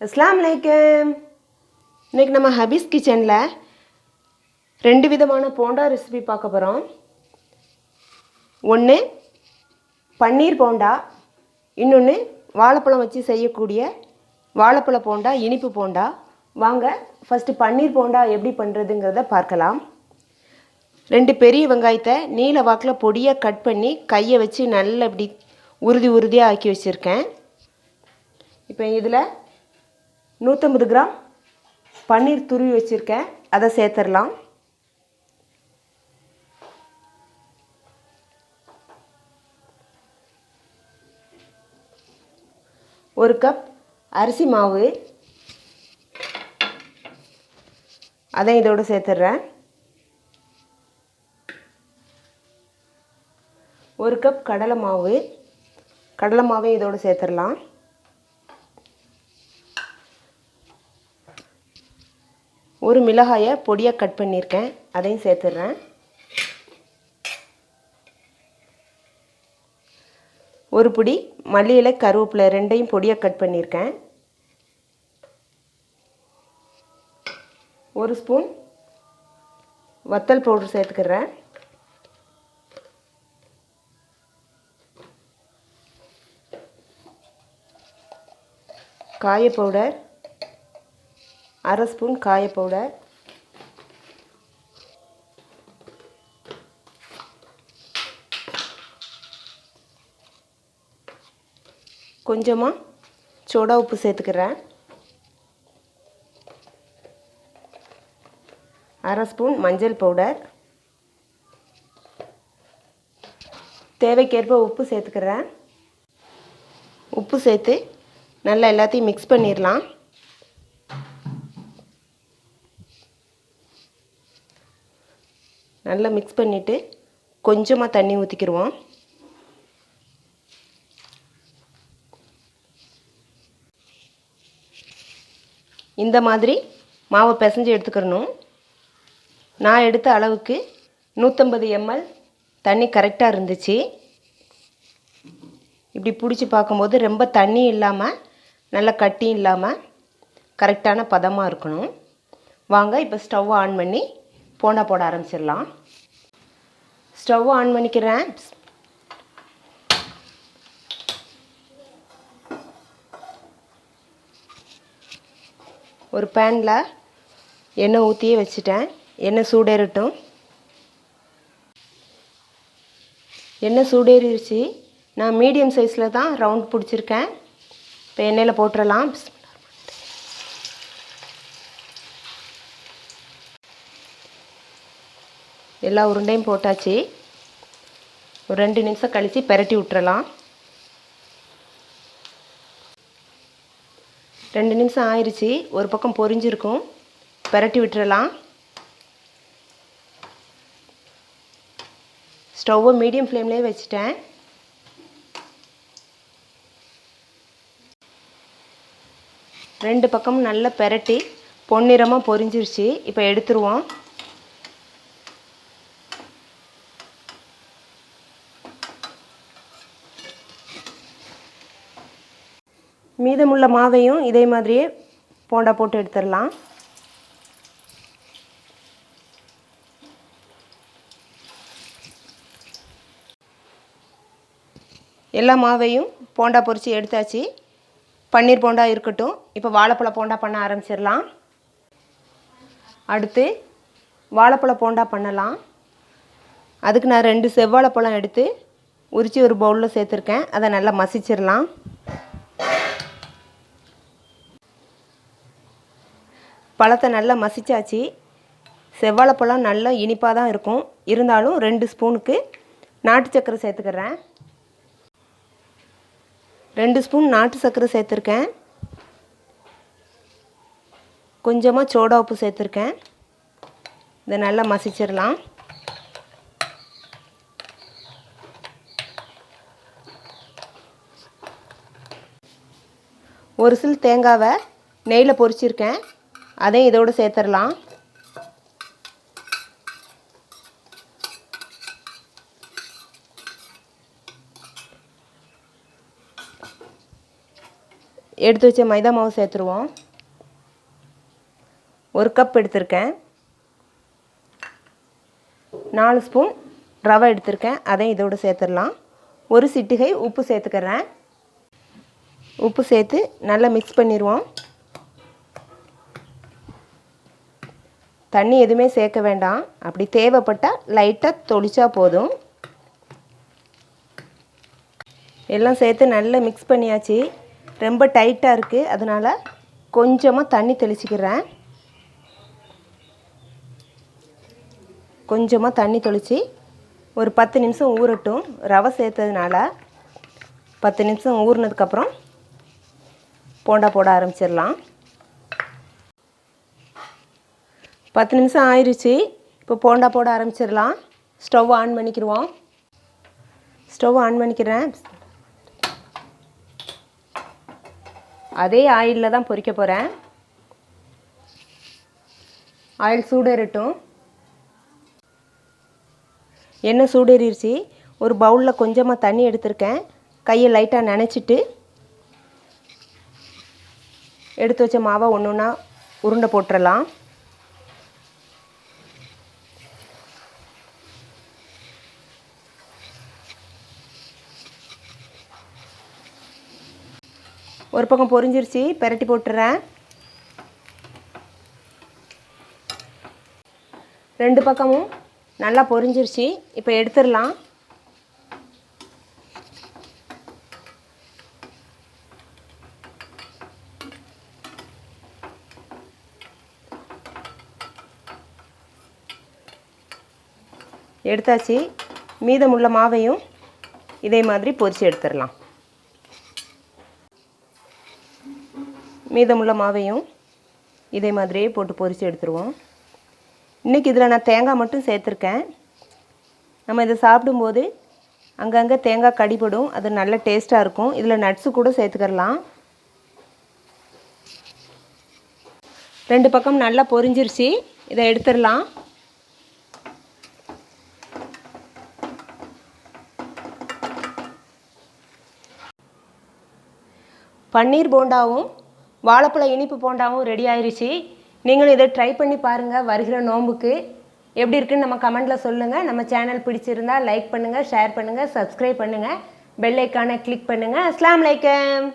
அஸ்ஸலாமு அலைக்கும். இன்றைக்கி நம்ம ஹபீஸ் கிச்சனில் 2 விதமான போண்டா ரெசிபி பார்க்க போகிறோம். ஒன்று பன்னீர் போண்டா, இன்னொன்று வாழைப்பழம் வச்சு செய்யக்கூடிய வாழைப்பழ போண்டா, இனிப்பு போண்டா. வாங்க ஃபஸ்ட்டு பன்னீர் போண்டா எப்படி பண்ணுறதுங்கிறத பார்க்கலாம். 2 பெரிய வெங்காயத்தை நீல வாக்கில் பொடியாக கட் பண்ணி கையை வச்சு நல்லா இப்படி உறுதியாக ஆக்கி வச்சுருக்கேன். இப்போ இதில் 150 கிராம் பன்னீர் துருவி வச்சுருக்கேன், அதை சேர்த்துடலாம். ஒரு கப் அரிசி மாவு, அதை இதோடு சேர்த்துடுறேன். ஒரு கப் கடலை மாவை இதோடு சேர்த்துடலாம். ஒரு மிளகாயை பொடியாக கட் பண்ணியிருக்கேன், அதையும் சேர்த்துடுறேன். ஒரு பிடி மல்லி இலை, கருவேப்பிலை ரெண்டையும் பொடியாக கட் பண்ணியிருக்கேன். ஒரு ஸ்பூன் வத்தல் பவுடர் சேர்த்துக்கிறேன். காய பவுடர், அரை ஸ்பூன் காய பவுடர், கொஞ்சமாக சோடா உப்பு சேர்த்துக்கிறேன். அரை ஸ்பூன் மஞ்சள் பவுடர், தேவைக்கேற்ப உப்பு சேர்த்துக்கிறேன். உப்பு சேர்த்து நல்லா எல்லாத்தையும் மிக்ஸ் பண்ணிடலாம். நல்லா மிக்ஸ் பண்ணிவிட்டு கொஞ்சமாக தண்ணி ஊற்றிக்கிடுவோம். இந்த மாதிரி மாவை பிசைஞ்சு எடுத்துக்கிறணும். நான் எடுத்த அளவுக்கு 150 ml தண்ணி கரெக்டாக இருந்துச்சு. இப்படி பிடிச்சி பார்க்கும்போது ரொம்ப தண்ணி இல்லாமல் நல்லா கட்டி இல்லாமல் கரெக்டான பதமாக இருக்கணும். வாங்க இப்போ ஸ்டவ் ஆன் பண்ணி போண்டா போட ஆரம்பிச்சிடலாம். ஸ்டவ் ஆன் பண்ணிக்கிறேன். ஒரு பேனில் எண்ணெய் ஊற்றியே வச்சுட்டேன். எண்ணெய் சூடேறட்டும். எண்ணெய் சூடேறிடுச்சு. நான் மீடியம் சைஸில் தான் ரவுண்ட் பிடிச்சிருக்கேன். இப்போ எண்ணெயில் போட்டுடலாம். எல்லா உருண்டையும் போட்டாச்சு. ஒரு 2 நிமிஷம் கழித்து பெரட்டி விட்டுறலாம். 2 நிமிஷம் ஆயிடுச்சு. ஒரு பக்கம் பொரிஞ்சிருக்கும். பெரட்டி விட்டுறலாம். ஸ்டவ்வை மீடியம் ஃப்ளேம்லேயே வச்சுட்டேன். ரெண்டு பக்கமும் நல்லா பெரட்டி பொன்னிறமாக பொரிஞ்சிருச்சு. இப்போ எடுத்துருவோம். மீதமுள்ள மாவையும் இதே மாதிரியே போண்டா போட்டு எடுத்துடலாம். எல்லா மாவையும் போண்டா பொரித்து எடுத்தாச்சு. பன்னீர் போண்டா இருக்கட்டும். இப்போ வாழைப்பழ போண்டா பண்ண ஆரம்பிச்சிடலாம். அடுத்து வாழைப்பழ போண்டா பண்ணலாம். அதுக்கு நான் 2 செவ்வாழைப்பழம் எடுத்து உரித்து ஒரு பவுலில் சேர்த்துருக்கேன். அதை நல்லா மசிச்சிடலாம். பழத்தை நல்லா மசிச்சாச்சு. செவ்வாழைப்பழம் நல்லா இனிப்பாக தான் இருக்கும். இருந்தாலும் 2 ஸ்பூனுக்கு நாட்டு சர்க்கரை சேர்த்துக்கிறேன். 2 ஸ்பூன் நாட்டு சர்க்கரை சேர்த்துருக்கேன். கொஞ்சமாக சோடா உப்பு சேர்த்துருக்கேன். இதை நல்லா மசிச்சிடலாம். ஒரு சில் தேங்காவை நெய்யில் பொரிச்சிருக்கேன். அதையும் இதோடு சேர்த்துடலாம். எடுத்து வச்ச மைதா மாவு சேர்த்துருவோம். 1 கப் எடுத்திருக்கேன். 4 ஸ்பூன் ரவை எடுத்திருக்கேன், அதையும் இதோடு சேர்த்துடலாம். 1 சிட்டிகை உப்பு சேர்த்துக்கிறேன். உப்பு சேர்த்து நல்லா மிக்ஸ் பண்ணிடுவோம். தண்ணி எதுவுமே சேர்க்க வேண்டாம், அப்படி தேவைப்பட்டால் லைட்டாக தொளிச்சா போதும். எல்லாம் சேர்த்து நல்லா மிக்ஸ் பண்ணியாச்சு. ரொம்ப டைட்டாக இருக்குது, அதனால் கொஞ்சமாக தண்ணி தெளிச்சிக்கிறேன். கொஞ்சமாக தண்ணி தெளித்து ஒரு 10 நிமிஷம் ஊறட்டும். ரவை சேர்த்ததுனால 10 நிமிஷம் ஊறினதுக்கப்புறம் போண்டா போட ஆரம்பிச்சிடலாம். 10 நிமிஷம் ஆயிடுச்சு. இப்போ போண்டா போட ஆரம்பிச்சிடலாம். ஸ்டவ் ஆன் பண்ணிக்கிடுவோம். ஸ்டவ் ஆன் பண்ணிக்கிறேன். அதே ஆயிலில் தான் பொரிக்க போகிறேன். ஆயில் சூடேறட்டும். எண்ணெய் சூடேறிடுச்சு. ஒரு பவுலில் கொஞ்சமாக தண்ணி எடுத்திருக்கேன். கையை லைட்டாக நனைச்சிட்டு எடுத்து வச்ச மாவை ஒன்று ஒன்றா உருண்டை போட்டுடலாம். ஒரு பக்கம் பொரிஞ்சிருச்சு, பெரட்டி போட்டுறேன். 2 பக்கமும் நல்லா பொரிஞ்சிருச்சு. இப்போ எடுத்துடலாம். எடுத்தாச்சு. மீதமுள்ள மாவையும் இதே மாதிரி பொரித்து எடுத்துடலாம். மீதமுள்ள மாவையும் இதே மாதிரியே போட்டு பொரித்து எடுத்துருவோம். இன்றைக்கி இதில் நான் தேங்காய் மட்டும் சேர்த்துருக்கேன். நம்ம இதை சாப்பிடும்போது அங்கங்கே தேங்காய் கடிபடும், அது நல்ல டேஸ்ட்டாக இருக்கும். இதில் நட்ஸு கூட சேர்த்துக்கலாம். 2 பக்கம் நல்லா பொரிஞ்சிருச்சு. இதை எடுத்துடலாம். பன்னீர் போண்டாவும் வாழைப்பழ இனிப்பு போண்டாவும் ரெடி ஆயிடுச்சு. நீங்களும் இதை ட்ரை பண்ணி பாருங்கள். வருகிற நோம்புக்கு எப்படி இருக்குன்னு நம்ம கமெண்டில் சொல்லுங்கள். நம்ம சேனல் பிடிச்சிருந்தால் லைக் பண்ணுங்கள், ஷேர் பண்ணுங்கள், சப்ஸ்கிரைப் பண்ணுங்கள், பெல் ஐக்கானை கிளிக் பண்ணுங்கள். அஸ்ஸலாமு அலைக்கும்.